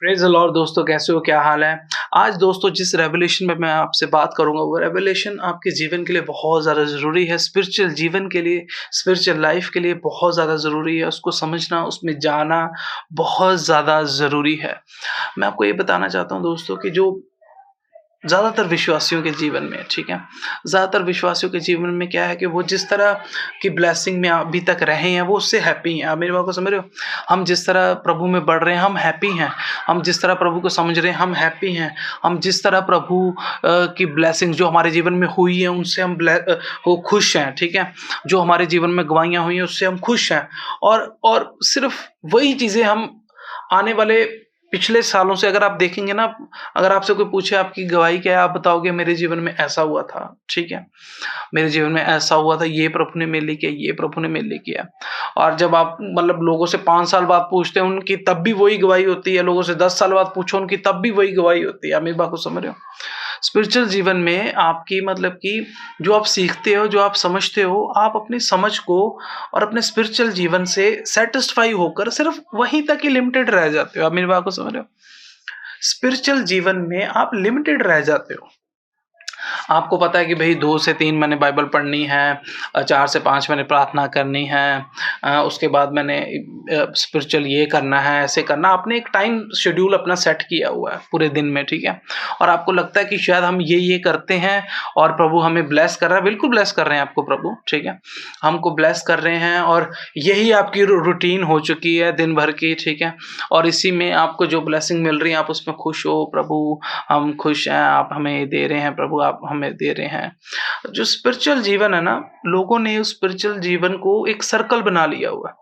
Praise the Lord दोस्तों, कैसे हो? क्या हाल है? आज दोस्तों जिस रेवलेशन में मैं आपसे बात करूँगा, वो रेवलेशन आपके जीवन के लिए बहुत ज़्यादा ज़रूरी है। स्पिरिचुअल जीवन के लिए, स्पिरिचुअल लाइफ़ के लिए बहुत ज़्यादा ज़रूरी है। उसको समझना, उसमें जाना बहुत ज़्यादा ज़रूरी है। मैं आपको ये बताना चाहता हूँ दोस्तों कि जो ज़्यादातर विश्वासियों के जीवन में, ठीक है? ज़्यादातर विश्वासियों के जीवन में क्या है कि वो जिस तरह की ब्लेसिंग में अभी तक रहे हैं, वो उससे हैप्पी हैं। आप मेरी बात को समझ रहे हो? हम जिस तरह प्रभु में बढ़ रहे हैं, हम हैप्पी हैं। हम जिस तरह प्रभु को समझ रहे हैं, हम हैप्पी हैं। हम जिस तरह प्रभु की ब्लेसिंग जो हमारे जीवन में हुई है, उनसे हम वो खुश हैं, ठीक है? जो हमारे जीवन में गवाहियाँ हुई हैं, उससे हम खुश हैं। और सिर्फ़ वही चीज़ें हम आने वाले पिछले सालों से अगर आप देखेंगे ना, अगर आपसे कोई पूछे आपकी गवाही क्या है, आप बताओगे मेरे जीवन में ऐसा हुआ था, ठीक है? मेरे जीवन में ऐसा हुआ था, ये प्रभु ने मेरे लिए किया, ये प्रभु ने मेरे लिए किया। और जब आप मतलब लोगों से 5 साल बाद पूछते हैं, उनकी तब भी वही गवाही होती है, लोगों से 10 साल बाद पूछो, उनकी तब भी वही गवाही होती है। आप मेरी बात को समझ रहे हो? स्पिरिचुअल जीवन में आपकी मतलब कि जो आप सीखते हो, जो आप समझते हो, आप अपनी समझ को और अपने स्पिरिचुअल जीवन से सैटिस्फाई होकर सिर्फ़ वहीं तक ही लिमिटेड रह जाते हो। आप मेरी बात को समझ रहे हो? स्पिरिचुअल जीवन में आप लिमिटेड रह जाते हो। आपको पता है कि भई 2 से 3 मैंने बाइबल पढ़नी है, 4 से 5 मैंने प्रार्थना करनी है, उसके बाद मैंने स्पिरिचुअल ये करना है, ऐसे करना। आपने एक टाइम शेड्यूल अपना सेट किया हुआ है पूरे दिन में, ठीक है? और आपको लगता है कि शायद हम ये करते हैं और प्रभु हमें ब्लेस कर रहा है। बिल्कुल ब्लेस कर रहे हैं आपको प्रभु, ठीक है? हमको ब्लेस कर रहे हैं और यही आपकी रूटीन हो चुकी है दिन भर की, ठीक है? और इसी में आपको जो ब्लेसिंग मिल रही है, आप उसमें खुश हो, प्रभु हम खुश हैं, आप हमें दे रहे हैं प्रभु, आप हमें दे रहे हैं। जो स्पिरिचुअल जीवन है ना, लोगों ने उस स्पिरिचुअल जीवन को एक सर्कल बना लिया हुआ है।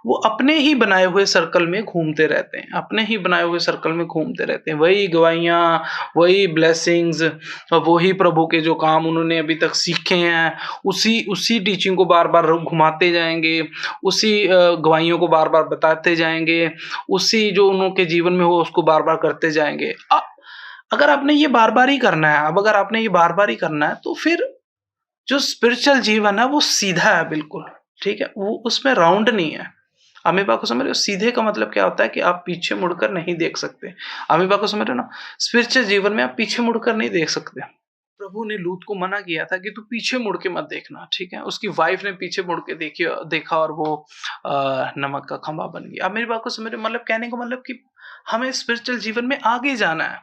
वो अपने ही बनाए हुए सर्कल में घूमते रहते हैं, अपने ही बनाए हुए सर्कल में घूमते रहते हैं। वही गवाहियाँ, वही ब्लेसिंग्स, वही प्रभु के जो काम उन्होंने अभी तक सीखे हैं, उसी उसी टीचिंग को बार-बार घुमाते जाएँगे, उसी गवाहियों को बार-बार बताते जाएँगे, उसी जो उनके जीवन में हो उसको बार-बार करते जाएँगे। अगर आपने ये बार-बार ही करना है, अब अगर आपने ये बार-बार ही करना है, तो फिर जो स्पिरिचुअल जीवन है वो सीधा है बिल्कुल, ठीक है? वो उसमें राउंड नहीं है। आप मेरी बात को समझ रहे हो? सीधे का मतलब क्या होता है कि आप पीछे मुड़कर नहीं देख सकते। आप मेरी बात को समझ रहे हो ना? स्पिरिचुअल जीवन में आप पीछे मुड़कर नहीं देख सकते। प्रभु ने लूत को मना किया था कि तू पीछे मुड़ के मत देखना, ठीक है? उसकी वाइफ ने पीछे मुड़ के देखा और वो नमक का खंभा बन गया। आप मेरी बात को समझ रहे हो? मतलब कहने का मतलब कि हमें स्पिरिचुअल जीवन में आगे जाना है।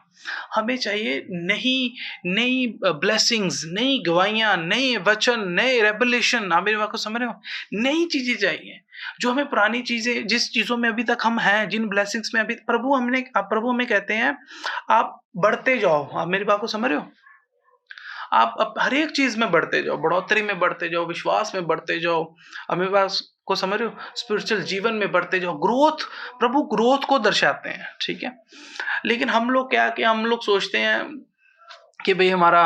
हमें चाहिए नई नई ब्लेसिंग्स, नई गवाहियाँ, नए वचन, नए रेवलेशन। आप मेरी बात को समझ रहे हो? नई चीज़ें चाहिए, जो हमें पुरानी चीज़ें जिस चीज़ों में अभी तक हम हैं, जिन ब्लेसिंग्स में अभी प्रभु हमें कहते हैं, आप बढ़ते जाओ। आप मेरी बात को समझ रहे हो? आप हर एक चीज़ में बढ़ते जाओ, बढ़ोतरी में बढ़ते जाओ, विश्वास में बढ़ते जाओ। अब मेरी बात को समझ रहे हो? स्पिरिचुअल जीवन में बढ़ते जाओ। प्रभु ग्रोथ को दर्शाते हैं, ठीक है? लेकिन हम लोग क्या कि हम लोग सोचते हैं कि भई हमारा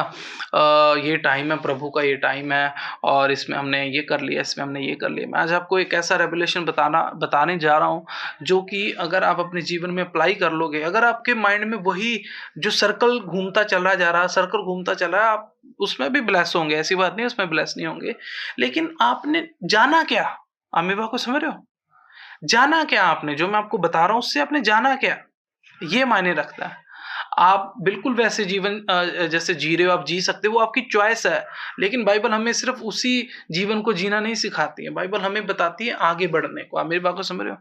ये टाइम है, प्रभु का ये टाइम है और इसमें हमने ये कर लिया, इसमें हमने ये कर लिया। मैं आज आपको एक ऐसा रेवलेशन बताने जा रहा हूँ, जो कि अगर आप अपने जीवन में अप्लाई कर लोगे, अगर आपके माइंड में वही जो सर्कल घूमता चला जा रहा है, सर्कल घूमता चला है, आप उसमें भी ब्लेस होंगे, ऐसी बात नहीं है उसमें ब्लेस नहीं होंगे। लेकिन आपने जाना क्या? आप मेरी बात को समझ रहे हो? जाना क्या आपने? जो मैं आपको बता रहा हूँ उससे आपने जाना क्या? ये मायने रखता है। आप बिल्कुल वैसे जीवन जैसे जी रहे हो आप जी सकते हो, वो आपकी चॉइस है। लेकिन बाइबल हमें सिर्फ़ उसी जीवन को जीना नहीं सिखाती है, बाइबल हमें बताती है आगे बढ़ने को। आप मेरी बात को समझ रहे हो?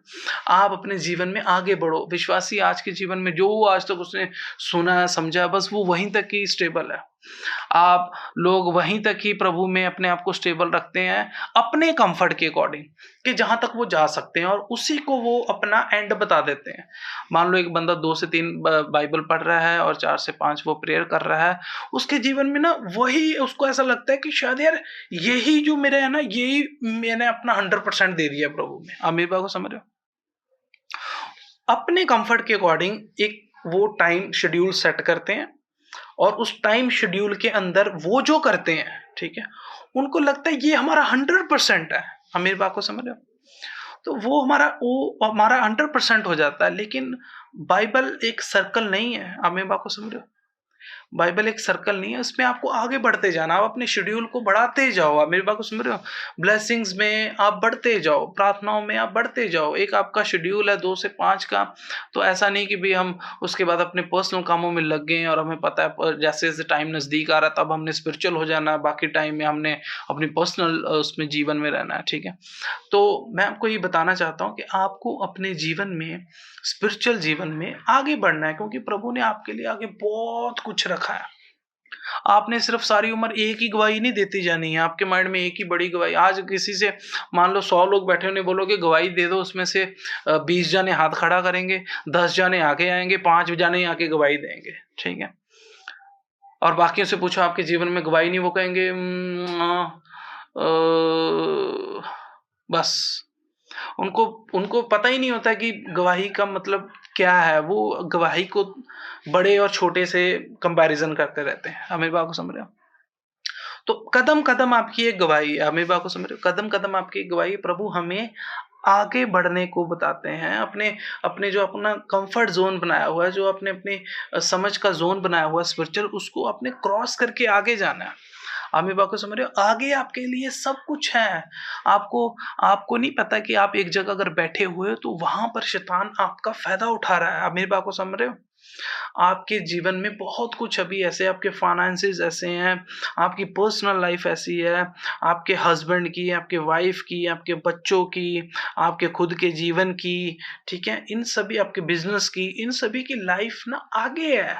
आप अपने जीवन में आगे बढ़ो। विश्वासी आज के जीवन में जो आज तक उसने सुना है, समझा है, बस वो वहीं तक ही स्टेबल है। आप लोग वहीं तक ही प्रभु में अपने आप को स्टेबल रखते हैं, अपने कम्फ़र्ट के अकॉर्डिंग कि जहाँ तक वो जा सकते हैं और उसी को वो अपना एंड बता देते हैं। मान लो एक बंदा 2 से 3 बाइबल पढ़ रहा है और 4 से 5 वो प्रेयर कर रहा है। उसके जीवन में ना वही उसको ऐसा लगता है कि शायद यार यही जो मेरा है ना, यही मैंने अपना 100% दे दिया प्रभु में। आप मेरी बात को समझ रहे हो? अपने कम्फ़र्ट के अकॉर्डिंग एक वो टाइम शेड्यूल सेट करते हैं और उस टाइम शेड्यूल के अंदर वो जो करते हैं, ठीक है? उनको लगता है ये हमारा 100% है। आप मेरी बात को समझ रहे हो? तो वो हमारा 100% हो जाता है, लेकिन बाइबल एक सर्कल नहीं है। आप मेरी बात को समझ रहे हो? बाइबल एक सर्कल नहीं है, उसमें आपको आगे बढ़ते जाना, आप अपने शेड्यूल को बढ़ाते जाओ। आप मेरी बात को समझ रहे हो? ब्लेसिंग्स में आप बढ़ते जाओ, प्रार्थनाओं में आप बढ़ते जाओ। एक आपका शेड्यूल है 2 से 5 का, तो ऐसा नहीं कि भई हम उसके बाद अपने पर्सनल कामों में लग गए हैं और हमें पता है जैसे-जैसे टाइम नज़दीक आ रहा है तब हमने स्पिरिचुअल हो जाना है, बाकी टाइम में हमने अपनी पर्सनल उसमें जीवन में रहना है, ठीक है? तो मैं आपको ये बताना चाहता हूँ कि आपको अपने जीवन में, स्पिरिचुअल जीवन में आगे बढ़ना है, क्योंकि प्रभु ने आपके लिए आगे बहुत कुछ रखा है। आपने सिर्फ सारी उम्र एक ही गवाही नहीं देती जानी है, आपके माइंड में एक ही बड़ी गवाही। आज किसी से मान लो 100 लोग बैठे उन्हें बोलोगे गवाही दे दो, उसमें से 20 जाने हाथ खड़ा करेंगे, 10 जाने आगे आएँगे, 5 जाने आके गवाही देंगे, ठीक है? और बाकियों से पूछो आपके जीवन में गवाही नहीं, वो कहेंगे बस। उनको उनको पता ही नहीं होता कि गवाही का मतलब क्या है। वो गवाही को बड़े और छोटे से कंपैरिज़न करते रहते हैं। आप मेरी बात को समझ रहे हो? तो कदम-कदम आपकी एक गवाही है। आप मेरी बात को समझ रहे हो? कदम-कदम आपकी एक गवाही है। प्रभु हमें आगे बढ़ने को बताते हैं। अपने अपने जो अपना कम्फर्ट ज़ोन बनाया हुआ है, जो आपने अपनी समझ का ज़ोन बनाया हुआ है स्पिरिचुअल, उसको आपने क्रॉस करके आगे जाना है। आप मेरी बात को समझ रहे हो? आगे आपके लिए सब कुछ है। आपको आपको नहीं पता कि आप एक जगह अगर बैठे हुए हो तो वहाँ पर शैतान आपका फ़ायदा उठा रहा है। आप मेरी बात को समझ रहे हो? आपके जीवन में बहुत कुछ अभी ऐसे, आपके फाइनेंसेस ऐसे हैं, आपकी पर्सनल लाइफ ऐसी है, आपके हस्बैंड की, आपके वाइफ की, आपके बच्चों की, आपके खुद के जीवन की, ठीक है? इन सभी, आपके बिज़नेस की, इन सभी की लाइफ ना आगे है।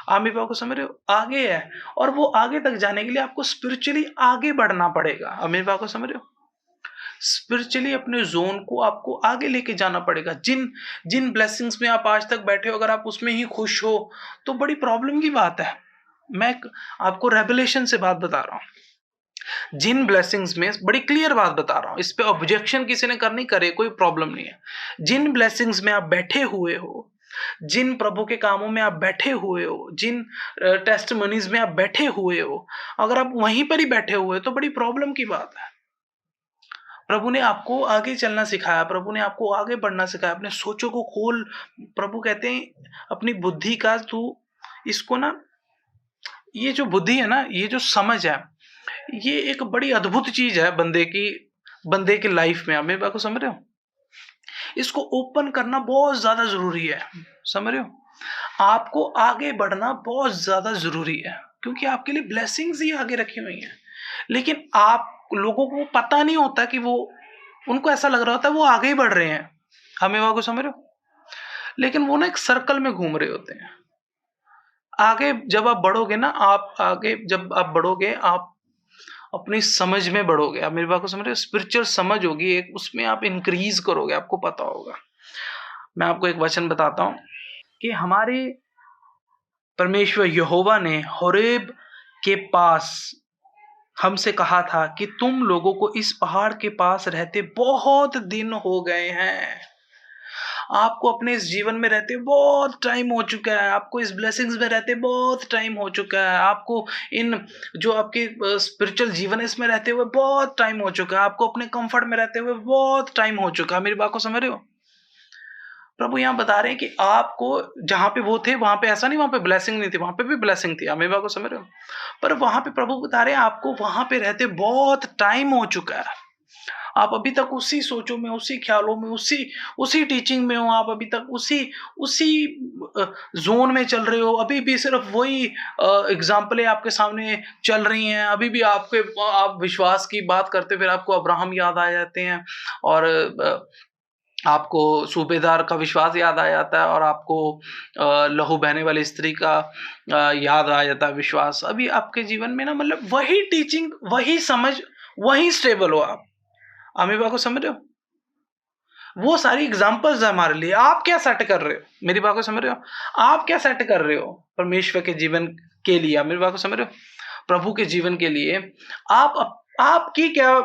आप मेरी बात को समझ रहे हो? आगे है, और वो आगे तक जाने के लिए आपको स्पिरिचुअली आगे बढ़ना पड़ेगा। आप मेरी बात को समझ रहे हो? स्पिरिचुअली अपने ज़ोन को आपको आगे लेके जाना पड़ेगा। जिन जिन ब्लेसिंग्स में आप आज तक बैठे हो, अगर आप उसमें ही खुश हो, तो बड़ी प्रॉब्लम की बात है। मैं एक आपको रेवलेशन से बात बता रहा हूँ। जिन ब्लेसिंग्स में, बड़ी क्लियर बात बता रहा हूँ, इस पे ऑब्जेक्शन किसी ने करनी करे, कोई प्रॉब्लम नहीं है। जिन ब्लेसिंग्स में आप बैठे हुए हो, जिन प्रभु के कामों में आप बैठे हुए हो, जिन टेस्टिमनीज़ में आप बैठे हुए हो, अगर आप वहीं पर ही बैठे हुए हो, तो बड़ी प्रॉब्लम की बात है। प्रभु ने आपको आगे चलना सिखाया, प्रभु ने आपको आगे बढ़ना सिखाया, अपने सोचों को खोल। प्रभु कहते हैं अपनी बुद्धि का तू इसको ना, ये जो बुद्धि है ना, ये जो समझ है, ये एक बड़ी अद्भुत चीज़ है बंदे की लाइफ में। आप मेरी बात को समझ रहे हो? इसको ओपन करना बहुत ज़्यादा ज़रूरी है, समझ रहे हो? आपको आगे बढ़ना बहुत ज़्यादा ज़रूरी है, क्योंकि आपके लिए ब्लेसिंग्स ही आगे रखी हुई हैं। लेकिन आप लोगों को पता नहीं होता कि वो, उनको ऐसा लग रहा होता है वो आगे ही बढ़ रहे हैं। आप मेरी बात को समझ रहे हो? लेकिन वो ना एक सर्कल में घूम रहे होते हैं। आगे जब आप बढ़ोगे ना, आप आगे जब आप बढ़ोगे, आप अपनी समझ में बढ़ोगे। आप मेरी बात को समझ रहे हो? स्पिरिचुअल समझ होगी एक, उसमें आप इंक्रीज़ करोगे, आपको पता होगा। मैं आपको एक वचन बताता हूँ कि हमारे परमेश्वर यहोवा ने होरेब के पास हमसे कहा था कि तुम लोगों को इस पहाड़ के पास रहते बहुत दिन हो गए हैं। आपको अपने इस जीवन में रहते बहुत टाइम हो चुका है, आपको इस ब्लेसिंग्स में रहते बहुत टाइम हो चुका है, आपको इन जो आपके स्पिरिचुअल जीवन है इसमें रहते हुए बहुत टाइम हो चुका है, आपको अपने कंफर्ट में रहते हुए बहुत टाइम हो चुका है। मेरी बात को समझ रहे हो? प्रभु यहाँ बता रहे हैं कि आपको जहाँ पे वो थे वहाँ पे ऐसा नहीं, वहाँ पे ब्लेसिंग नहीं थी, वहाँ पे भी ब्लेसिंग थी। आप मेरी बात को समझ रहे हो? पर वहाँ पे प्रभु बता रहे हैं आपको वहाँ पे रहते बहुत टाइम हो चुका है। आप अभी तक उसी सोचों में, उसी ख्यालों में, उसी उसी टीचिंग में हो, आप अभी तक उसी उसी ज़ोन में चल रहे हो। अभी भी सिर्फ़ वही एग्ज़ाम्पलें आपके सामने चल रही हैं। अभी भी आप विश्वास की बात करते फिर आपको अब्राहम याद आ जाते हैं, और आपको सूबेदार का विश्वास याद आ जाता है, और आपको लहू बहने वाली स्त्री का याद आ जाता है विश्वास। अभी आपके जीवन में ना, मतलब वही टीचिंग, वही समझ, वही स्टेबल हो आप। आप मेरी बात को समझ रहे हो? वो सारी एग्ज़ाम्पल्स हैं हमारे लिए। आप क्या सेट कर रहे हो? मेरी बात को समझ रहे हो? आप क्या सेट कर रहे हो परमेश्वर के जीवन के लिए? आप मेरी बात को समझ रहे हो? प्रभु के जीवन के लिए आपकी क्या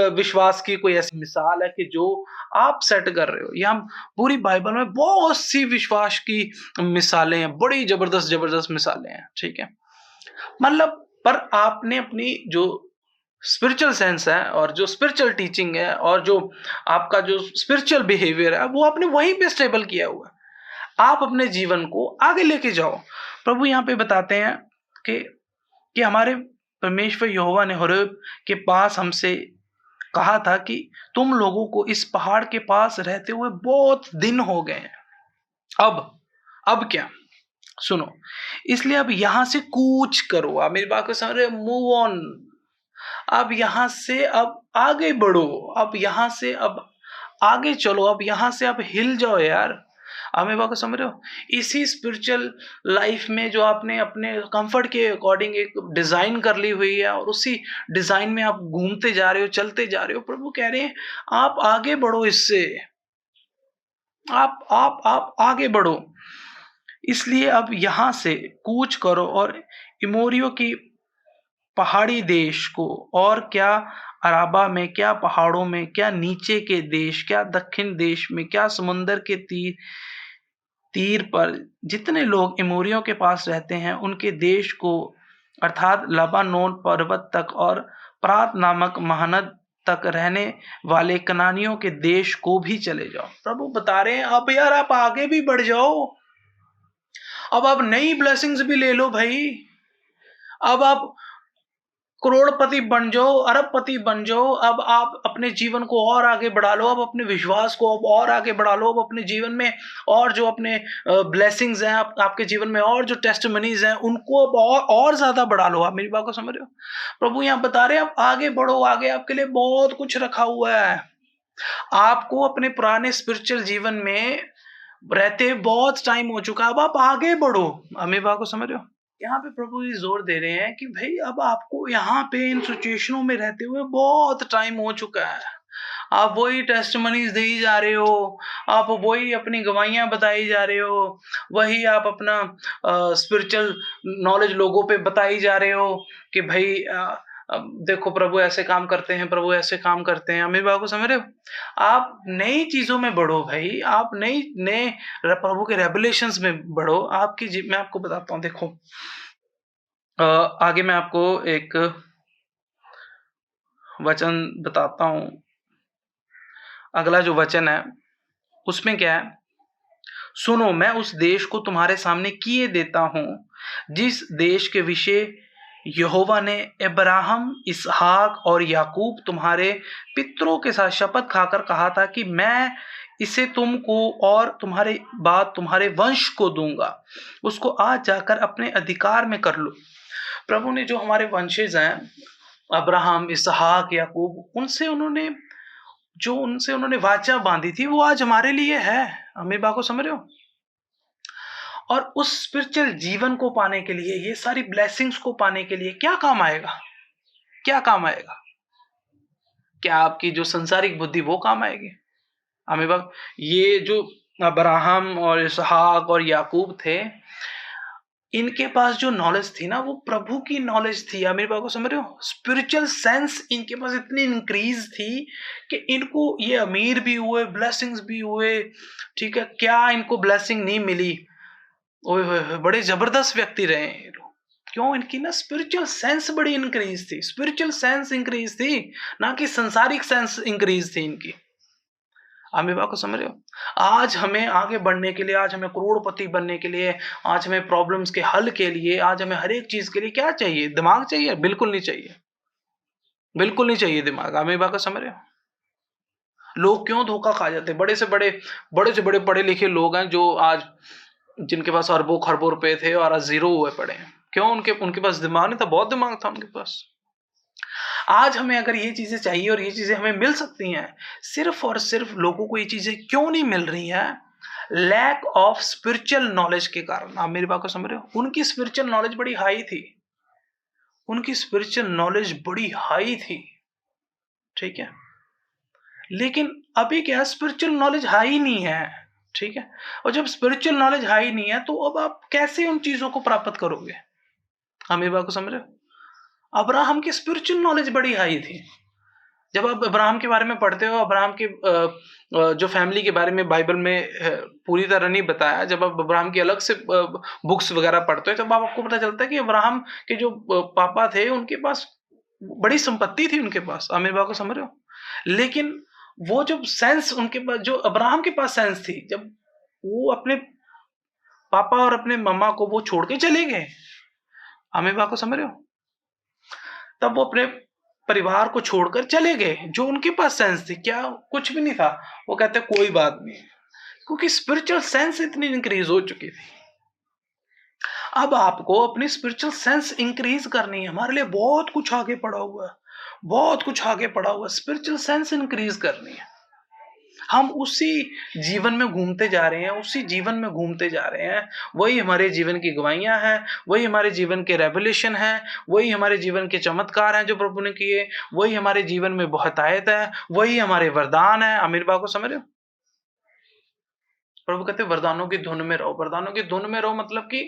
विश्वास की कोई ऐसी मिसाल है कि जो आप सेट कर रहे हो? या हम पूरी बाइबल में बहुत सी विश्वास की मिसालें हैं, बड़ी ज़बरदस्त मिसालें हैं, ठीक है? मतलब पर आपने अपनी जो स्पिरिचुअल सेंस है, और जो स्पिरिचुअल टीचिंग है, और जो आपका जो स्पिरिचुअल बिहेवियर है, वो आपने वहीं पे स्टेबल किया हुआ है। आप अपने जीवन को आगे लेके जाओ। प्रभु यहाँ पे बताते हैं कि कि हमारे परमेश्वर यहोवा ने होरेब के पास हमसे कहा था कि तुम लोगों को इस पहाड़ के पास रहते हुए बहुत दिन हो गए हैं। अब क्या? सुनो, इसलिए अब यहाँ से कूच करो। आप मेरी बात को समझ रहे हो? Move on. अब यहाँ से अब आगे बढ़ो। अब यहाँ से अब आगे चलो। अब यहाँ से अब हिल जाओ यार। आप मेरी बात को समझ रहे हो? इसी स्पिरिचुअल लाइफ में जो आपने अपने कंफर्ट के अकॉर्डिंग एक डिजाइन कर ली हुई है और उसी डिजाइन में आप घूमते जा रहे हो, चलते जा रहे हो। प्रभु कह रहे हैं आप आगे बढ़ो इससे। आप आगे बढ़ो। इसलिए अब यहाँ से कूच करो और इमोरियों की पहाड़ी देश को, और क्या अराबा में, क्या पहाड़ों में, क्या नीचे के देश, क्या दक्षिण देश में, क्या समुंदर के तीर तीर पर जितने लोग इमोरियों के पास रहते हैं उनके देश को, अर्थात लबानोन पर्वत तक और प्रात नामक महानद तक रहने वाले कनानियों के देश को भी चले जाओ। प्रभु बता रहे हैं अब यार आप आगे भी बढ़ जाओ। अब आप नई ब्लेसिंग्स भी ले लो भाई। अब आप करोड़पति बन जाओ, अरबपति बन जाओ। अब आप अपने जीवन को और आगे बढ़ा लो। अब अपने विश्वास को अब और आगे बढ़ा लो। अब अपने जीवन में और जो अपने ब्लेसिंग्स हैं, आपके जीवन में और जो टेस्टिमनीज हैं उनको अब और ज्यादा बढ़ा लो। आप मेरी बात को समझ रहे हो? प्रभु यहाँ बता रहे हैं आप आगे बढ़ो। आगे आपके लिए बहुत कुछ रखा हुआ है। आपको अपने पुराने स्पिरिचुअल जीवन में रहते बहुत टाइम हो चुका है। अब आप आगे बढ़ो। आप मेरी बात को समझ रहे हो? यहाँ पे प्रभु जी जोर दे रहे हैं कि भाई अब आपको यहाँ पे इन सिचुएशनों में रहते हुए बहुत टाइम हो चुका है। आप वही टेस्टिमनीज दे ही जा रहे हो। आप वही अपनी गवाहियां बताई जा रहे हो। वही आप अपना स्पिरिचुअल नॉलेज लोगों पे बताई जा रहे हो कि भाई अब देखो प्रभु ऐसे काम करते हैं, प्रभु ऐसे काम करते हैं। मेरी बात को समझ रहे हो? आप नई चीजों में बढ़ो भाई। आप नए नए प्रभु के रेवलेशंस में बढ़ो। मैं आपको बताता हूँ। देखो आगे मैं आपको एक वचन बताता हूँ। अगला जो वचन है उसमें क्या है? सुनो, मैं उस देश को तुम्हारे सामने किए देता हूँ जिस देश के विषय यहोवा ने अब्राहम, इसहाक और याकूब तुम्हारे पितरों के साथ शपथ खाकर कहा था कि मैं इसे तुमको और तुम्हारे बाद तुम्हारे वंश को दूंगा। उसको आज जाकर अपने अधिकार में कर लो। प्रभु ने जो हमारे वंशज हैं अब्राहम, इसहाक, याकूब, उनसे उन्होंने वाचा बांधी थी वो आज हमारे लिए है। हमें बात को समझ रहे हो? और उस स्पिरिचुअल जीवन को पाने के लिए, ये सारी ब्लेसिंग्स को पाने के लिए क्या काम आएगा? क्या काम आएगा? क्या आपकी जो संसारिक बुद्धि वो काम आएगी? हमें बात, ये जो अब्राहम और इसहाक और याकूब थे, इनके पास जो नॉलेज थी ना वो प्रभु की नॉलेज थी। आप मेरी बात को समझ रहे हो? स्पिरिचुअल सेंस इनके पास इतनी इंक्रीज थी कि इनको ये अमीर भी हुए, ब्लेसिंग्स भी हुए। ठीक है, क्या इनको ब्लेसिंग नहीं मिली? ओए बड़े जबरदस्त व्यक्ति रहे हैं ये लोग। क्यों? इनकी ना स्पिरिचुअल सेंस बड़ी इंक्रीज थी। स्पिरिचुअल सेंस इंक्रीज थी, ना कि संसारिक सेंस इंक्रीज थी इनकी। आप मेरी बात को समझ रहे हो? आज हमें आगे बढ़ने के लिए, आज हमें करोड़पति बनने के लिए, आज हमें प्रॉब्लम्स के हल के लिए, आज हमें हर एक चीज के लिए क्या चाहिए? दिमाग चाहिए? बिल्कुल नहीं चाहिए। बिल्कुल नहीं चाहिए दिमाग। आप मेरी बात को समझ रहे हो? लोग क्यों धोखा खा जाते हैं? बड़े से बड़े पढ़े लिखे लोग हैं जो आज, जिनके पास अरबों खरबों रुपए थे और आज जीरो हुए पड़े हैं। क्यों? उनके पास दिमाग नहीं था? बहुत दिमाग था उनके पास। आज हमें अगर ये चीजें चाहिए और ये चीजें हमें मिल सकती हैं, सिर्फ और सिर्फ लोगों को ये चीजें क्यों नहीं मिल रही हैं? लैक ऑफ स्पिरिचुअल नॉलेज के कारण। आप मेरी बात को समझ रहे हो? उनकी स्पिरिचुअल नॉलेज बड़ी हाई थी। उनकी स्पिरिचुअल नॉलेज बड़ी हाई थी। ठीक है, लेकिन अभी क्या, स्पिरिचुअल नॉलेज हाई नहीं है। ठीक है, और जब स्पिरिचुअल नॉलेज हाई नहीं है तो अब आप कैसे उन चीजों को प्राप्त करोगे? हम ये बात को समझ रहे हो? अब्राहम की स्पिरिचुअल नॉलेज बड़ी हाई थी। जब आप अब्राहम के बारे में पढ़ते हो, अब्राहम के जो फैमिली के बारे में बाइबल में पूरी तरह नहीं बताया। जब आप अब्राहम की अलग से बुक्स वगैरह पढ़ते हो तब आपको पता चलता है कि अब्राहम के जो पापा थे उनके पास बड़ी संपत्ति थी उनके पास। आप मेरी बात को समझ रहे हो? लेकिन वो जो सेंस उनके पास, जो अब्राहम के पास सेंस थी, जब वो अपने पापा और अपने मम्मा को वो छोड़ के चले गए अमीबा को समझ रहे हो? तब वो अपने परिवार को छोड़कर चले गए, जो उनके पास सेंस थी, क्या कुछ भी नहीं था। वो कहते कोई बात नहीं, क्योंकि स्पिरिचुअल सेंस इतनी इंक्रीज हो चुकी थी। अब आपको अपनी स्पिरिचुअल सेंस इंक्रीज करनी है। हमारे लिए बहुत कुछ आगे पड़ा हुआ है, बहुत कुछ आगे पड़ा हुआ है। स्पिरिचुअल सेंस इंक्रीज करनी है। हम उसी जीवन में घूमते जा रहे हैं, उसी जीवन में घूमते जा रहे हैं। वही हमारे जीवन की गवाहियां हैं, वही हमारे जीवन के रेवल्यूशन हैं, वही हमारे जीवन के चमत्कार हैं जो प्रभु ने किए, वही हमारे जीवन में बहुतायत है, वही हमारे वरदान है। अमीर बा को समझ रहे हो? प्रभु कहते हैं वरदानों की धुन में रहो। वरदानों की धुन में रहो मतलब कि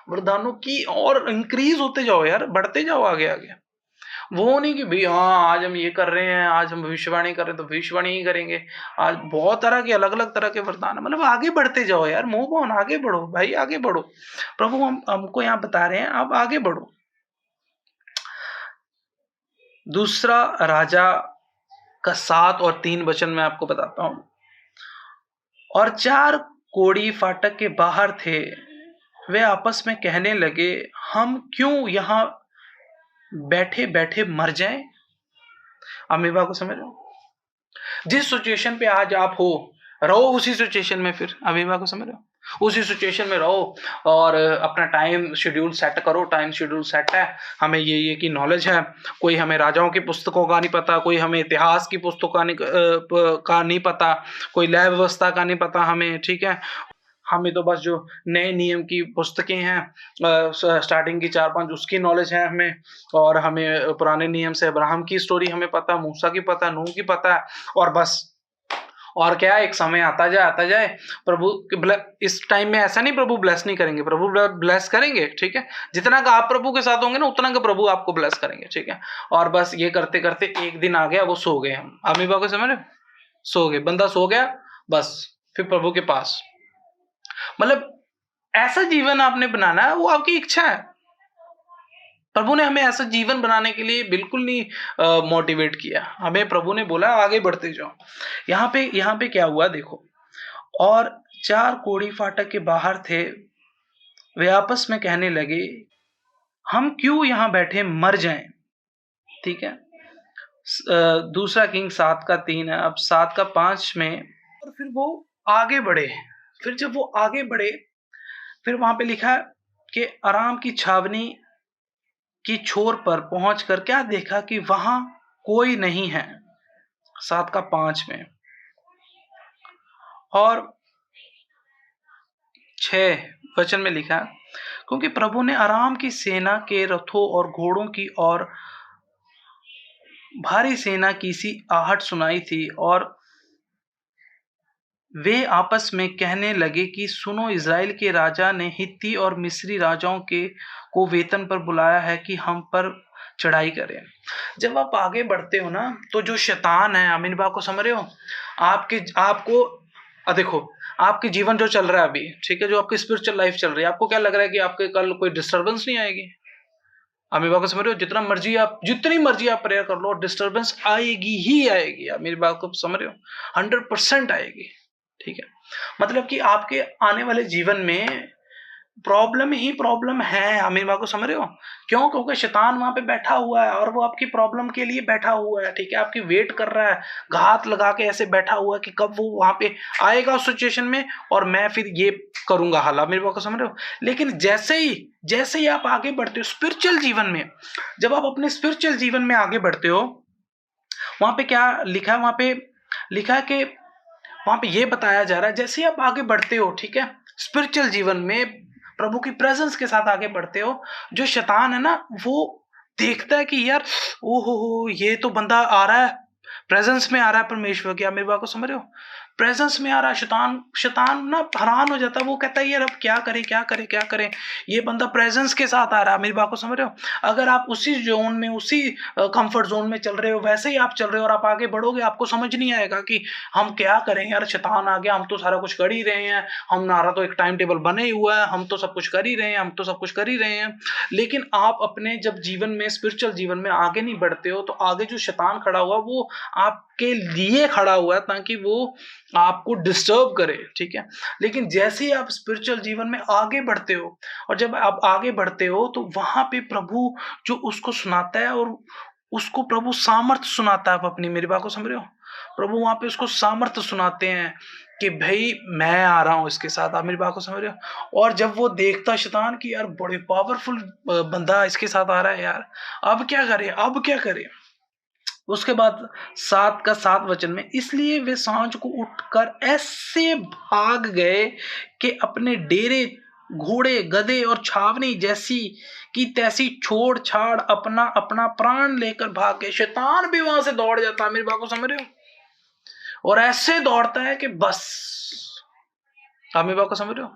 वरदानों की और इंक्रीज होते जाओ यार, बढ़ते जाओ आगे आगे। वो नहीं कि भाई हाँ आज हम ये कर रहे हैं, आज हम भविष्यवाणी कर रहे हैं तो भविष्यवाणी ही करेंगे। आज बहुत तरह के अलग अलग तरह के वरदान है, मतलब आगे बढ़ते जाओ यार, मूव ऑन, आगे बढ़ो भाई, आगे बढ़ो। प्रभु हमको यहाँ बता रहे हैं आप आगे बढ़ो। दूसरा राजा का 7 और 3 वचन मैं आपको बताता हूं। और 4 कोढ़ी फाटक के बाहर थे, वे आपस में कहने लगे, हम क्यों यहाँ बैठे बैठे मर जाएं। अमीबा को समझ रहे हो? जिस सिचुएशन पे आज आप हो, रहो उसी सिचुएशन में। फिर अमीबा को समझ रहे हो? उसी सिचुएशन में रहो और अपना टाइम शेड्यूल सेट करो। टाइम शेड्यूल सेट है, हमें ये की नॉलेज है। कोई हमें राजाओं की पुस्तकों का नहीं पता, कोई हमें इतिहास की पुस्तकों का नहीं पता, कोई लय व्यवस्था का नहीं पता हमें, ठीक है। हमें तो बस जो नए नियम की पुस्तकें हैं स्टार्टिंग की 4-5 उसकी नॉलेज है हमें। और हमें पुराने नियम से अब्राहम की स्टोरी हमें पता, मूसा की पता, नूह की पता है। और बस और क्या है, एक समय आता जाए प्रभु इस टाइम में ऐसा नहीं प्रभु ब्लेस नहीं करेंगे, प्रभु ब्लेस करेंगे, ठीक है। जितना का आप प्रभु के साथ होंगे ना उतना का प्रभु आपको ब्लेस करेंगे, ठीक है। और बस ये करते करते एक दिन आ गया, वो सो गए। हम अमीबा को समझ रहे? सो गए, बंदा सो गया, बस फिर प्रभु के पास। मतलब ऐसा जीवन आपने बनाना है, वो आपकी इच्छा है। प्रभु ने हमें ऐसा जीवन बनाने के लिए बिल्कुल नहीं मोटिवेट किया। हमें प्रभु ने बोला आगे बढ़ते जाओ। यहाँ पे क्या हुआ देखो। और 4 कोढ़ी फाटक के बाहर थे, वे आपस में कहने लगे, हम क्यों यहाँ बैठे मर जाएं। ठीक है। दूसरा किंग 7 का 3 है। अब 7 का 5 में और फिर वो आगे बढ़े। फिर जब वो आगे बढ़े, फिर वहां पे लिखा है कि आराम की छावनी की छोर पर पहुंचकर क्या देखा कि वहां कोई नहीं है। 7 का 5 में। और 6 वचन में लिखा, क्योंकि प्रभु ने आराम की सेना के रथों और घोड़ों की और भारी सेना की सी आहट सुनाई थी। और वे आपस में कहने लगे कि सुनो, इज़राइल के राजा ने हित्ती और मिस्री राजाओं के को वेतन पर बुलाया है कि हम पर चढ़ाई करें। जब आप आगे बढ़ते हो ना, तो जो शैतान है, अमीन बात को समझ रहे हो, आपको देखो, आपके जीवन जो चल रहा है अभी, ठीक है, जो आपकी स्पिरिचुअल लाइफ चल रही है, आपको क्या लग रहा है कि आपके कल कोई डिस्टर्बेंस नहीं आएगी। अमीन बात को समझ रहे हो? जितनी मर्जी आप प्रेयर कर लो, डिस्टर्बेंस आएगी ही आएगी। मेरी बात को समझ रहे हो? 100% आएगी। ठीक है। मतलब कि आपके आने वाले जीवन में प्रॉब्लम ही प्रॉब्लम है। आमिर बात को समझ रहे हो? क्यों? क्योंकि शैतान वहां पे बैठा हुआ है और वो आपकी प्रॉब्लम के लिए बैठा हुआ है, ठीक है, आपकी वेट कर रहा है, घात लगा के ऐसे बैठा हुआ है कि कब वो वहां पे आएगा उस सिचुएशन में और मैं फिर ये करूंगा हाल। मेरी बात को समझ रहे हो? लेकिन जैसे ही आप आगे बढ़ते हो स्पिरिचुअल जीवन में, जब आप अपने स्पिरिचुअल जीवन में आगे बढ़ते हो, वहां पे क्या लिखा है? वहां पे लिखा है कि वहां पे ये बताया जा रहा है, जैसे आप आगे बढ़ते हो, ठीक है, स्पिरिचुअल जीवन में प्रभु की प्रेजेंस के साथ आगे बढ़ते हो, जो शैतान है ना, वो देखता है कि यार ओहो ये तो बंदा आ रहा है, प्रेजेंस में आ रहा है परमेश्वर की। आप मेरी बात को समझ रहे हो? प्रेजेंस में आ रहा है। शैतान ना हैरान हो जाता है, वो कहता है यार अब क्या करें, ये बंदा प्रेजेंस के साथ आ रहा है। मेरी बात को समझ रहे हो? अगर आप उसी जोन में, उसी कंफर्ट जोन में चल रहे हो, वैसे ही आप चल रहे हो और आप आगे बढ़ोगे, आपको समझ नहीं आएगा कि हम क्या करें यार, शैतान आ गया, हम तो सारा कुछ कर ही रहे हैं, हमारा तो एक टाइम टेबल बने ही हुआ है, हम तो सब कुछ कर ही रहे हैं। लेकिन आप अपने जब जीवन में, स्पिरिचुअल जीवन में आगे नहीं बढ़ते हो, तो आगे जो शैतान खड़ा हुआ वो आप आपके लिए खड़ा हुआ है ताकि वो आपको डिस्टर्ब करे, ठीक है? लेकिन जैसे ही आप स्पिरिचुअल जीवन में आगे बढ़ते हो और जब आप आगे बढ़ते हो तो वहाँ पे प्रभु जो उसको सुनाता है और उसको प्रभु सामर्थ्य सुनाता है। आप अपनी मेरी बात को समझ रहे हो? प्रभु वहाँ पे उसको सामर्थ्य सुनाते हैं कि भई मैं आ रहा हूँ इसके साथ। आप मेरी बात को समझ रहे हो? और जब वो देखता शैतान कि यार बड़े पावरफुल बंदा इसके साथ आ रहा है यार, अब क्या करें? अब क्या करें? उसके बाद 7 का 7 वचन में, इसलिए वे सांझ को उठकर ऐसे भाग गए कि अपने डेरे, घोड़े, गधे और छावनी जैसी की तैसी छोड़ छाड़ अपना अपना प्राण लेकर भाग गए। शैतान भी वहां से दौड़ जाता है। मेरी बात को समझ रहे हो? और ऐसे दौड़ता है कि बस। आप मेरी बात को समझ रहे हो?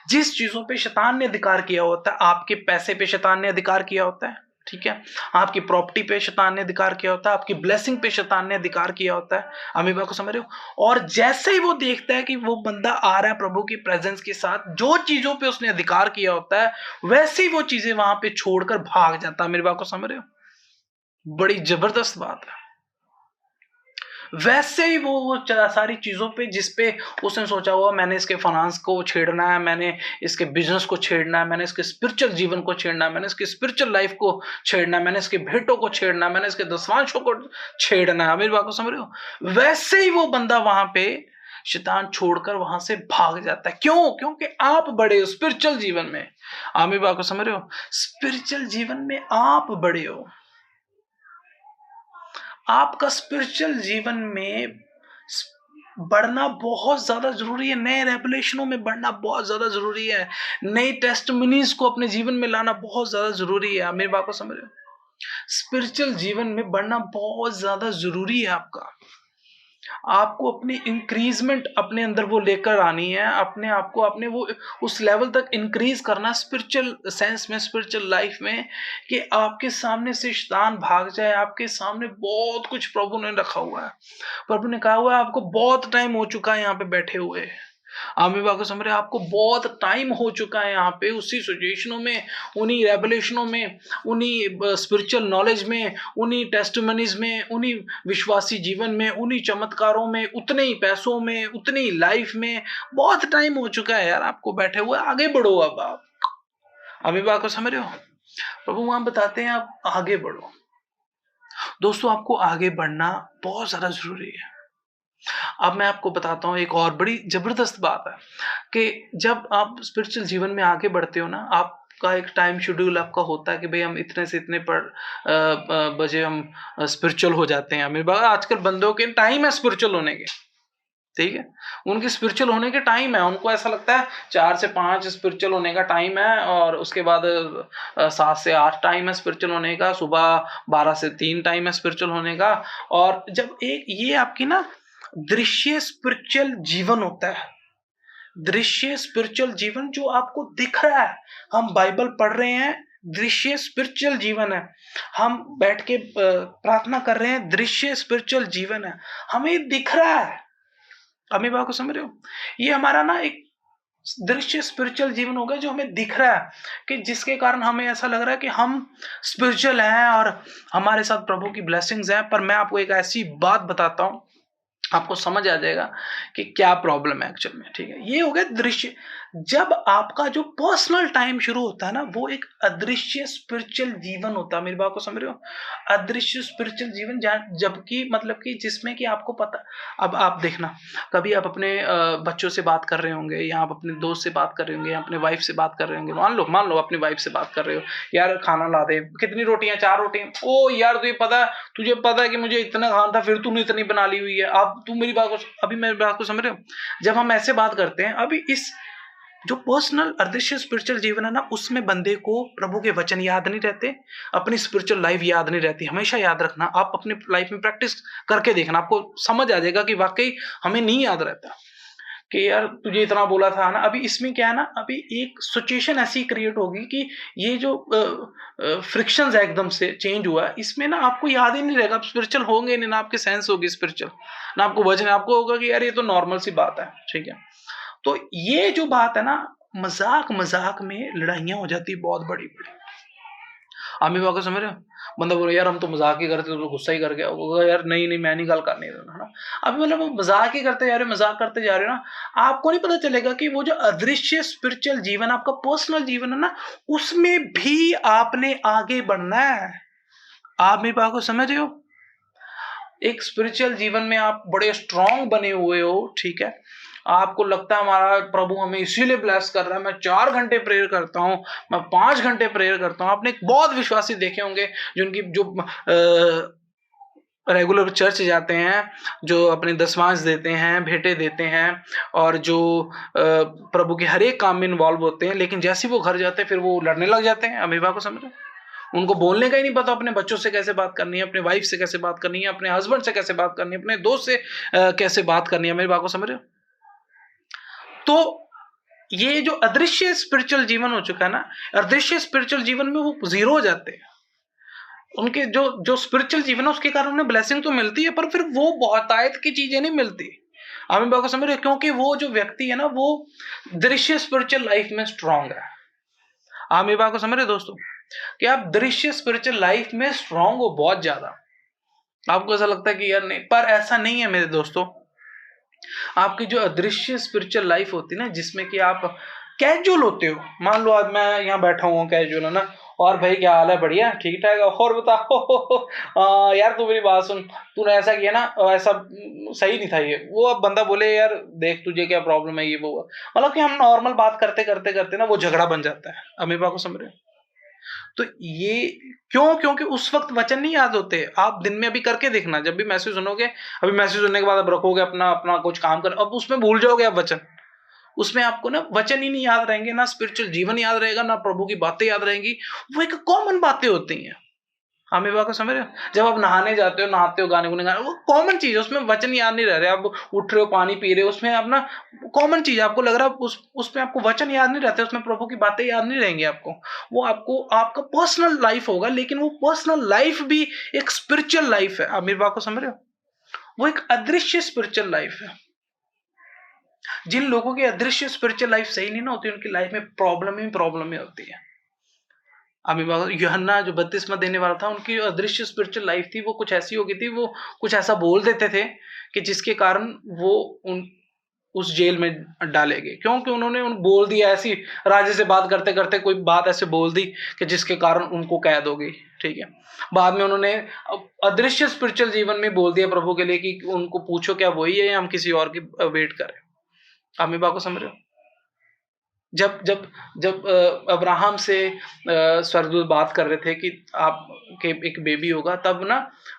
जिस चीजों पे शैतान ने अधिकार किया होता है, आपके पैसे पे शैतान ने अधिकार किया होता है, ठीक है? आपकी प्रॉपर्टी पे शैतान ने अधिकार किया होता है, आपकी ब्लेसिंग पे शैतान ने अधिकार किया होता है। आप मेरी बात को समझ रहे हो? और जैसे ही वो देखता है कि वो बंदा आ रहा है प्रभु की प्रेजेंस के साथ, जो चीजों पे उसने अधिकार किया होता है वैसे ही वो चीजें वहां पे छोड़कर भाग जाता है। मेरी बात को समझ रहे हो? बड़ी जबरदस्त बात है। वैसे ही वो सारी चीजों पे जिस पे उसने सोचा हुआ मैंने इसके फाइनेंस को छेड़ना है, मैंने इसके बिजनेस को छेड़ना है, मैंने इसके स्पिरिचुअल जीवन को छेड़ना है, मैंने इसकी स्पिरिचुअल लाइफ को छेड़ना है, मैंने इसके भेंटों को छेड़ना है, मैंने इसके दसवांशों को छेड़ना है। मेरी बात को समझ रहे हो? वैसे ही वो बंदा वहां पे शैतान छोड़कर वहां से भाग जाता है। क्यों? क्योंकि आप बड़े हो स्पिरिचुअल जीवन में। आप मेरी बात को समझ रहे हो? स्पिरिचुअल जीवन में आप बड़े हो। आपका स्पिरिचुअल जीवन में बढ़ना बहुत ज्यादा जरूरी है। नए रेवलेशनों में बढ़ना बहुत ज्यादा जरूरी है। नई टेस्टमनीज को अपने जीवन में लाना बहुत ज्यादा जरूरी है। आप मेरी बात को समझ रहे हो? स्पिरिचुअल जीवन में बढ़ना बहुत ज्यादा जरूरी है। आपको अपनी इंक्रीजमेंट अपने अंदर वो लेकर आनी है, अपने आप को अपने वो उस लेवल तक इंक्रीज करना स्पिरिचुअल सेंस में, स्पिरिचुअल लाइफ में, कि आपके सामने से शैतान भाग जाए। आपके सामने बहुत कुछ प्रभु ने रखा हुआ है। प्रभु ने कहा हुआ है आपको बहुत टाइम हो चुका है यहाँ पे बैठे हुए। आमी बाबा समझ रहे, आपको बहुत टाइम हो चुका है यहाँ पे उसी सिचुएशनों में, उन्हीं रेवलेशनों में, उन्हीं स्पिरिचुअल नॉलेज में, उन्हीं टेस्टिमनीज में, उन्हीं विश्वासी जीवन में, उन्हीं चमत्कारों में, उतने ही पैसों में, उतनी ही लाइफ में बहुत टाइम हो चुका है यार आपको बैठे हुए। आगे बढ़ो। अब आप अभी बात को समझ रहे हो? प्रभु वहां बताते हैं आप आगे बढ़ो। दोस्तों आपको आगे बढ़ना बहुत ज्यादा जरूरी है। अब मैं आपको बताता हूँ एक और बड़ी जबरदस्त बात है कि जब आप स्पिरिचुअल जीवन में आगे बढ़ते हो ना, आपका एक टाइम शेड्यूल आपका होता है कि भाई हम इतने से इतने पर बजे हम स्पिरिचुअल हो जाते हैं। मेरे बाबा आजकल बंदों के टाइम है स्पिरिचुअल होने के, ठीक है? उनके स्पिरिचुअल होने के टाइम है। उनको ऐसा लगता है 4 से 5 स्पिरिचुअल होने का टाइम है और उसके बाद 7 से 8 टाइम है स्पिरिचुअल होने का, सुबह 12 से 3 टाइम है स्पिरिचुअल होने का। और जब एक ये आपकी ना दृश्य स्पिरिचुअल जीवन होता है, दृश्य स्पिरिचुअल जीवन जो आपको दिख रहा है, हम बाइबल पढ़ रहे हैं, दृश्य स्पिरिचुअल जीवन है। हम बैठ के प्रार्थना कर रहे हैं, दृश्य स्पिरिचुअल जीवन है, हमें दिख रहा है। अम्मी बाबा को समझ रहे हो? ये हमारा ना एक दृश्य स्पिरिचुअल जीवन होगा जो हमें दिख रहा है, कि जिसके कारण हमें ऐसा लग रहा है कि हम स्पिरिचुअल हैं और हमारे साथ प्रभु की ब्लेसिंग्स हैं। पर मैं आपको एक ऐसी बात बताता हूं, आपको समझ आ जाएगा कि क्या प्रॉब्लम है एक्चुअल में, ठीक है? ये हो गया दृश्य। जब आपका जो पर्सनल टाइम शुरू होता है ना, वो एक अदृश्य स्पिरिचुअल जीवन होता है। मेरी बात को समझ रहे हो? अदृश्य स्पिरिचुअल जीवन जबकि मतलब कि जिसमें कि आपको पता, अब आप देखना, कभी आप अपने बच्चों से बात कर रहे होंगे, या आप अपने दोस्त से बात कर रहे होंगे, या अपने वाइफ से बात कर रहे होंगे। मान लो अपनी वाइफ से बात कर रहे हो, यार खाना ला दे, कितनी रोटियां? 4 रोटियां। ओ यार तुझे पता है कि मुझे इतना खाना था, फिर तूने इतनी बना ली हुई है। अब तू मेरी बात को, अभी मेरी बात को समझ रहे हो? जब हम ऐसे बात करते हैं, अभी इस जो पर्सनल अदृश्य स्पिरिचुअल जीवन है ना, उसमें बंदे को प्रभु के वचन याद नहीं रहते, अपनी स्पिरिचुअल लाइफ याद नहीं रहती। हमेशा याद रखना, आप अपनी लाइफ में प्रैक्टिस करके देखना, आपको समझ आ जाएगा कि वाकई हमें नहीं याद रहता कि यार तुझे इतना बोला था ना। अभी इसमें क्या है ना, अभी एक सिचुएशन ऐसी क्रिएट होगी कि ये जो फ्रिक्शंस है एकदम से चेंज हुआ है, इसमें ना आपको याद ही नहीं रहेगा। आप स्पिरिचुअल होंगे नहीं ना, आपके सेंस होगी स्पिरिचुअल ना, आपको वजन, आपको होगा कि यार ये तो नॉर्मल सी बात है, ठीक है? तो ये जो बात है ना, मजाक मजाक में लड़ाइयां हो जाती बहुत बड़ी बड़ी। अम्मी बात को समझ रहे हो? बंदा बोले यार हम तो मज़ाक ही करते, तो गुस्सा ही कर गया। वो कहेगा यार नहीं, नहीं मैं नहीं गल करनी, है ना? अभी मतलब वो मज़ाक ही करते जा रहे हो, मज़ाक करते जा रहे हो ना, आपको नहीं पता चलेगा कि वो जो अदृश्य स्पिरिचुअल जीवन, आपका पर्सनल जीवन है ना, उसमें भी आपने आगे बढ़ना है। आप मेरी बात को समझ रहे हो? एक स्पिरिचुअल जीवन में आप बड़े स्ट्रांग बने हुए हो, ठीक है? आपको लगता है हमारा प्रभु हमें इसीलिए ब्लेस कर रहा है, मैं 4 घंटे प्रेयर करता हूँ, मैं 5 घंटे प्रेयर करता हूँ। आपने एक बहुत विश्वासी देखे होंगे जो रेगुलर चर्च जाते हैं, जो अपने दसमांश देते हैं, भेंटें देते हैं और जो प्रभु के हर एक काम में इन्वॉल्व होते हैं, लेकिन जैसे ही वो घर जाते हैं फिर वो लड़ने लग जाते हैं। अमीबा को समझ रहे हो? उनको बोलने का ही नहीं पता, अपने बच्चों से कैसे बात करनी है, अपने वाइफ से कैसे बात करनी है, अपने हस्बैंड से कैसे बात करनी है, अपने दोस्त से कैसे बात करनी है। मेरी बात को समझ रहे हो? तो ये जो अदृश्य स्पिरिचुअल जीवन हो चुका है ना, अदृश्य स्पिरिचुअल जीवन में वो जीरो हो जाते हैं। उनके जो जो स्पिरिचुअल जीवन है उसके कारण उन्हें ब्लेसिंग तो मिलती है, पर फिर वो बहुतायत की चीजें नहीं मिलती। आप मेरी बात को समझ रहे हो? क्योंकि वो जो व्यक्ति है ना, वो दृश्य स्पिरिचुअल लाइफ में स्ट्रांग है। आप मेरी बात को समझ रहे हो दोस्तों? कि आप दृश्य स्पिरिचुअल लाइफ में स्ट्रांग हो बहुत ज्यादा। आपको ऐसा लगता है कि यार नहीं, पर ऐसा नहीं है मेरे दोस्तों। आपकी जो अदृश्य स्पिरिचुअल लाइफ होती है ना, जिसमें कि आप कैजुअल होते हो। मान लो आज मैं यहाँ बैठा हूँ कैजुअल, है ना, और भाई क्या हाल है, बढ़िया ठीक ठाक है, और बताओ यार तू मेरी बात सुन, तूने ऐसा किया ना, ऐसा सही नहीं था ये वो। अब बंदा बोले यार देख तुझे क्या प्रॉब्लम है, ये वो, मतलब कि हम नॉर्मल बात करते करते करते ना वो झगड़ा बन जाता है। अमीबा को समझ रहे हो? तो ये क्यों? क्योंकि उस वक्त वचन नहीं याद होते। आप दिन में अभी करके देखना, जब भी मैसेज सुनोगे, अभी मैसेज सुनने के बाद अब रखोगे अपना अपना कुछ काम कर, अब उसमें भूल जाओगे आप वचन। उसमें आपको ना वचन ही नहीं याद रहेंगे, ना स्पिरिचुअल जीवन याद रहेगा, ना प्रभु की बातें याद रहेंगी। वो एक कॉमन बातें होती हैं। हाँ, मेरी बात को समझ रहे हो? जब आप नहाने जाते हो, नहाते हो, गाने गुने गाने, वो कॉमन चीज है, उसमें वचन याद नहीं रह रहे। आप उठ रहे हो, पानी पी रहे हो, उसमें आप ना कॉमन चीज आपको लग रहा है, उसमें आपको वचन याद नहीं रहते, उसमें प्रभु की बातें याद नहीं रहेंगी आपको। वो आपको आपका पर्सनल लाइफ होगा, लेकिन वो पर्सनल लाइफ भी एक स्पिरिचुअल लाइफ है। आप मेरी बात को समझ रहे हो? वो एक अदृश्य स्पिरिचुअल लाइफ है। जिन लोगों की अदृश्य स्पिरिचुअल लाइफ सही नहीं ना होती, उनकी लाइफ में प्रॉब्लम ही होती है। यूहन्ना जो बपतिस्मा देने वाला था, उनकी जो अदृश्य स्पिरिचुअल लाइफ थी वो कुछ ऐसी हो गई थी, वो कुछ ऐसा बोल देते थे कि जिसके कारण वो उन उस जेल में डाले गए। क्योंकि उन्होंने उन बोल दिया, ऐसी राजे से बात करते करते कोई बात ऐसे बोल दी कि जिसके कारण उनको कैद हो गई। ठीक है, बाद में उन्होंने अदृश्य स्पिरिचुअल जीवन में बोल दिया प्रभु के लिए कि उनको पूछो क्या वही है या हम किसी और की वेट करें। आप मेरी बात को समझ रहे हो? जब जब जब अब्राहम से स्वर्गदूत बात कर रहे थे कि आपके एक बेबी होगा, तब ना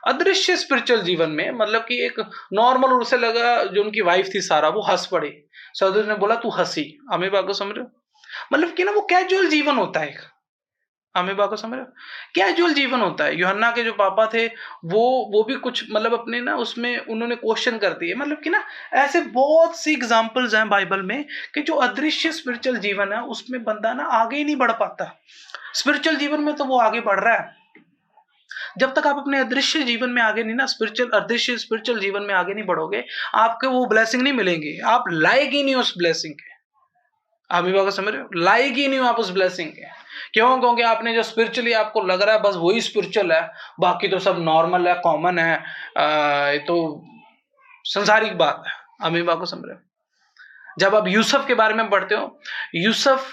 अदृश्य स्पिरिचुअल जीवन में, मतलब कि एक नॉर्मल उसे लगा, जो उनकी वाइफ थी सारा, वो हंस पड़ी। स्वर्गदूत ने बोला तू हंसी। हमें बात को समझ रहे हो? मतलब कि ना वो कैजुअल जीवन होता है एक। हमें बात को समझ रहे हो? कैजुअल जीवन होता है। यूहन्ना के जो पापा थे, वो भी कुछ मतलब अपने ना उसमें उन्होंने क्वेश्चन कर दिए, मतलब कि ना ऐसे बहुत सी एग्जांपल्स हैं बाइबल में कि जो अदृश्य स्पिरिचुअल जीवन है उसमें बंदा ना आगे ही नहीं बढ़ पाता। स्पिरिचुअल जीवन में तो वो आगे बढ़ रहा है। जब तक आप अपने अदृश्य जीवन में आगे नहीं ना, अदृश्य स्पिरिचुअल जीवन में आगे नहीं बढ़ोगे, आपको वो ब्लेसिंग नहीं मिलेंगी। आप लायक ही नहीं हो उस ब्लेसिंग के। आप ये बात समझ रहे हो? लायक ही नहीं हो आप उस ब्लेसिंग के। क्यों? क्योंकि आपने जो स्पिरिचुअली आपको लग रहा है बस वही स्पिरिचुअल है, बाकी तो सब नॉर्मल है, कॉमन है, ये तो संसारिक बात है। आप ये बात को समझ रहे हो? जब आप यूसुफ के बारे में पढ़ते हो, यूसुफ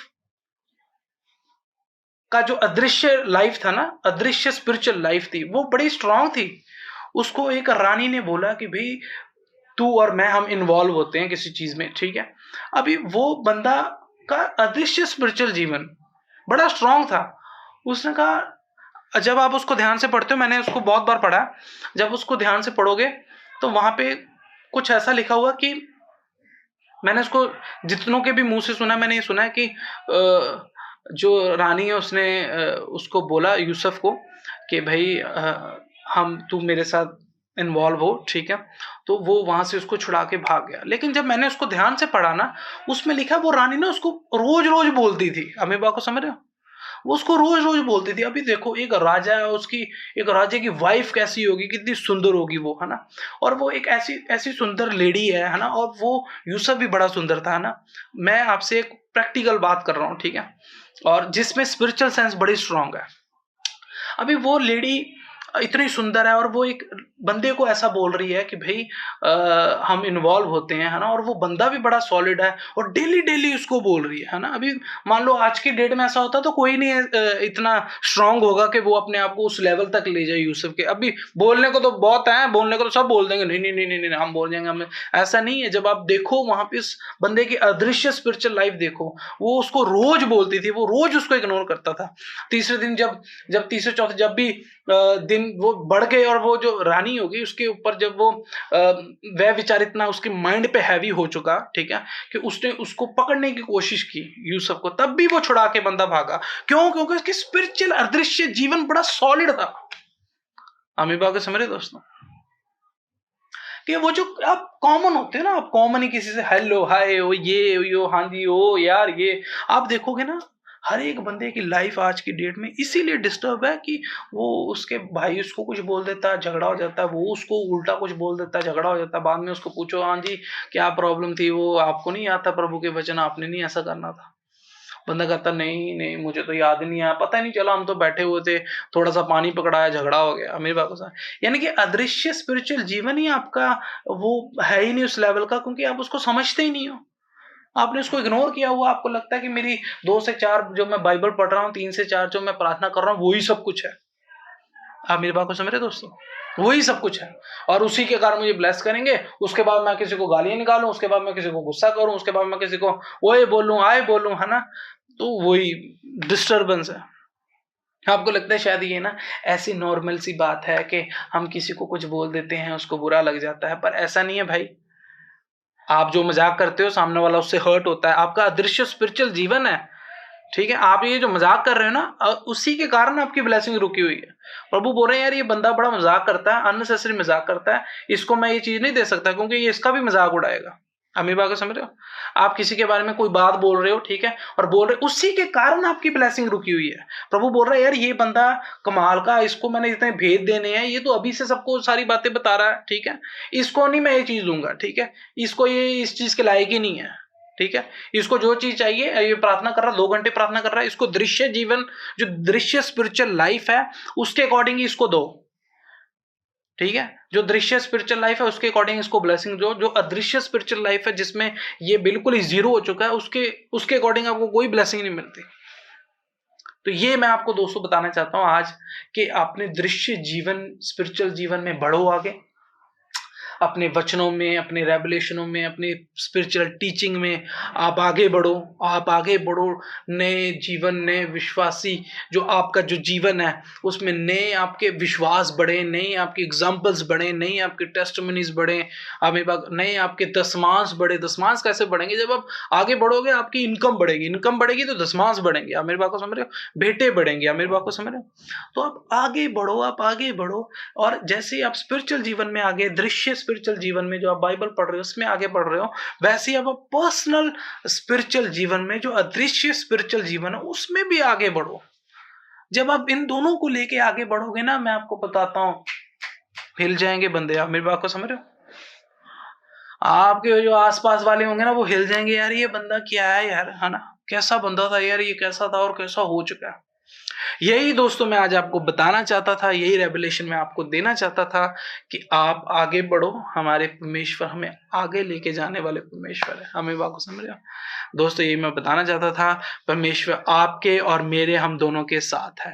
का जो अदृश्य लाइफ था ना, अदृश्य स्पिरिचुअल लाइफ थी, वो बड़ी स्ट्रांग थी। उसको एक रानी ने बोला कि भाई तू और मैं हम इन्वॉल्व होते हैं किसी चीज में, ठीक है। अभी वो बंदा का अदृश्य स्पिरिचुअल जीवन बड़ा स्ट्रांग था। उसने कहा, जब आप उसको ध्यान से पढ़ते हो, मैंने उसको बहुत बार पढ़ा, जब उसको ध्यान से पढ़ोगे तो वहां पे कुछ ऐसा लिखा हुआ कि मैंने उसको जितनों के भी मुंह से सुना, मैंने ये सुना है कि जो रानी है उसने उसको बोला यूसुफ को कि भाई हम तू मेरे साथ इन्वॉल्व हो, ठीक है। तो वो वहां से उसको छुड़ा के भाग गया। लेकिन जब मैंने उसको ध्यान से पढ़ा ना, उसमें लिखा वो रानी ना उसको रोज रोज बोलती थी। अमीबा को समझ रहे हो? वो उसको रोज रोज बोलती थी। अभी देखो एक राजा है, उसकी एक राजा की वाइफ कैसी होगी, कितनी सुंदर होगी वो, है ना। और वो एक ऐसी ऐसी सुंदर लेडी है ना। और वो यूसुफ भी बड़ा सुंदर था, है ना। मैं आपसे एक प्रैक्टिकल बात कर रहा हूँ, ठीक है, और जिसमें स्पिरिचुअल सेंस बड़ी स्ट्रांग है। अभी वो लेडी इतनी सुंदर है और वो एक बंदे को ऐसा बोल रही है कि भाई हम इन्वॉल्व होते हैं, है ना? और वो बंदा भी बड़ा सॉलिड है और डेली डेली उसको बोल रही है ना? अभी मान लो आज की डेट में ऐसा होता तो कोई नहीं इतना स्ट्रांग होगा कि वो अपने आप को उस लेवल तक ले जाए यूसुफ के। अभी बोलने को तो बहुत है, बोलने को तो सब बोल देंगे, नहीं नहीं नहीं नहीं नहीं हम बोल जाएंगे, हमें ऐसा नहीं है। जब आप देखो वहां पे इस बंदे की अदृश्य स्पिरिचुअल लाइफ देखो, वो उसको रोज बोलती थी, वो रोज उसको इग्नोर करता था। तीसरे दिन जब जब तीसरे चौथे जब भी दिन वो बढ़ गए और वो जो रानी होगी उसके ऊपर जब वो वह विचार इतना उसके माइंड पे हैवी हो चुका, ठीक है, कि उसने उसको पकड़ने की कोशिश की यूसुफ को, तब भी वो छुड़ा के बंदा भागा। क्यों? क्योंकि उसकी स्पिरिचुअल अदृश्य जीवन बड़ा सॉलिड था। आमिर बाग समझ रहे दोस्तों कि वो जो आप कॉमन होते हैं ना, आप कॉमन ही किसी से हेलो हाय ओ ये यो हाँ जी ओ यार ये, आप देखोगे ना हर एक बंदे की लाइफ आज की डेट में इसीलिए डिस्टर्ब है कि वो उसके भाई उसको कुछ बोल देता है, झगड़ा हो जाता है, वो उसको उल्टा कुछ बोल देता है, झगड़ा हो जाता है, बाद में उसको पूछो हाँ जी क्या प्रॉब्लम थी, वो आपको नहीं आता प्रभु के वचन, आपने नहीं ऐसा करना था। बंदा कहता नहीं नहीं मुझे तो याद नहीं आया, पता ही नहीं चला, हम तो बैठे हुए थे, थोड़ा सा पानी पकड़ाया, झगड़ा हो गया। मेरी बात को समझ, यानी कि अदृश्य स्पिरिचुअल जीवन ही आपका वो है ही नहीं उस लेवल का, क्योंकि आप उसको समझते ही नहीं हो, आपने उसको इग्नोर किया हुआ। आपको लगता है कि मेरी 2 से 4 जो मैं बाइबल पढ़ रहा हूँ, 3 से 4 जो मैं प्रार्थना कर रहा हूँ, वही सब कुछ है। आप मेरी बात को समझ रहे दोस्तों, वही सब कुछ है और उसी के कारण मुझे ब्लेस करेंगे। उसके बाद मैं किसी को गालियां निकालूं, उसके बाद मैं किसी को गुस्सा करूं, उसके बाद मैं किसी को ओए बोलूं आए बोलूं, है ना? तो वही डिस्टरबेंस है। आपको लगता है शायद ये ना ऐसी नॉर्मल सी बात है कि हम किसी को कुछ बोल देते हैं उसको बुरा लग जाता है, पर ऐसा नहीं है भाई। आप जो मजाक करते हो सामने वाला उससे हर्ट होता है, आपका अदृश्य स्पिरिचुअल जीवन है, ठीक है? आप ये जो मजाक कर रहे हो ना, उसी के कारण आपकी ब्लेसिंग रुकी हुई है। प्रभु बोल रहे हैं यार ये बंदा बड़ा मजाक करता है, अननेसेसरी मजाक करता है, इसको मैं ये चीज नहीं दे सकता क्योंकि ये इसका भी मजाक उड़ाएगा। अमीर बात को समझ रहे हो? आप किसी के बारे में कोई बात बोल रहे हो, ठीक है, और बोल रहे उसी के कारण आपकी ब्लेसिंग रुकी हुई है। प्रभु बोल रहा है यार ये बंदा कमाल का, इसको मैंने इतने भेद देने हैं, ये तो अभी से सबको सारी बातें बता रहा है, ठीक है, इसको नहीं मैं ये चीज दूंगा, ठीक है, इसको ये इस चीज के लायक ही नहीं है, ठीक है, इसको जो चीज चाहिए, ये प्रार्थना कर रहा है 2 घंटे प्रार्थना कर रहा है, इसको दृश्य जीवन जो दृश्य स्पिरिचुअल लाइफ है उसके अकॉर्डिंग इसको दो, ठीक है, जो दृश्य स्पिरिचुअल लाइफ है उसके अकॉर्डिंग इसको ब्लेसिंग दो। जो अदृश्य स्पिरिचुअल लाइफ है जिसमें ये बिल्कुल ही जीरो हो चुका है उसके अकॉर्डिंग आपको कोई ब्लेसिंग नहीं मिलती। तो ये मैं आपको दोस्तों बताना चाहता हूं आज कि आपने दृश्य जीवन स्पिरिचुअल जीवन में बढ़ो आगे, अपने वचनों में, अपने रेवलेशनों में, अपनी स्पिरिचुअल टीचिंग में आप आगे बढ़ो, आप आगे बढ़ो। नए जीवन, नए विश्वासी जो आपका जो जीवन है उसमें नए आपके विश्वास बढ़े, नए आपके एग्जाम्पल्स बढ़े, नई आपके टेस्टिमनीज बढ़े, नए आपके दशमांश बढ़े। दशमांश कैसे बढ़ेंगे? जब आप आगे बढ़ोगे आपकी इनकम बढ़ेगी, इनकम बढ़ेगी तो दशमांश बढ़ेंगे। आप मेरी बात को समझ रहे हो? बेटे बढ़ेंगे। आप मेरी बात को समझ रहे हो? तो आप आगे बढ़ो, आप आगे बढ़ो। और जैसे ही आप स्पिरिचुअल जीवन में आगे, दृश्य स्पिरिचुअल जीवन में जो आप बाइबल पढ़ रहे हो उसमें आगे बढ़ रहे हो, वैसे ही आप पर्सनल स्पिरिचुअल जीवन में जो अदृश्य स्पिरिचुअल जीवन है उसमें भी आगे बढ़ो। जब आप इन दोनों को लेके आगे बढ़ोगे ना, मैं आपको बताता हूं हिल जाएंगे बंदे। आप मेरी बात को समझ रहे हो? आपके जो आसपास वाले होंगे ना वो हिल जाएंगे, यार ये बंदा क्या है यार, है ना, कैसा बंदा था यार, ये कैसा था और कैसा हो चुका है। यही दोस्तों मैं आज आपको बताना चाहता था, यही रेवलेशन मैं आपको देना चाहता था कि आप आगे बढ़ो। हमारे परमेश्वर हमें आगे लेके जाने वाले परमेश्वर है। हमें बात को समझ रहे हो दोस्तों? यही मैं बताना चाहता था, परमेश्वर आपके और मेरे हम दोनों के साथ है।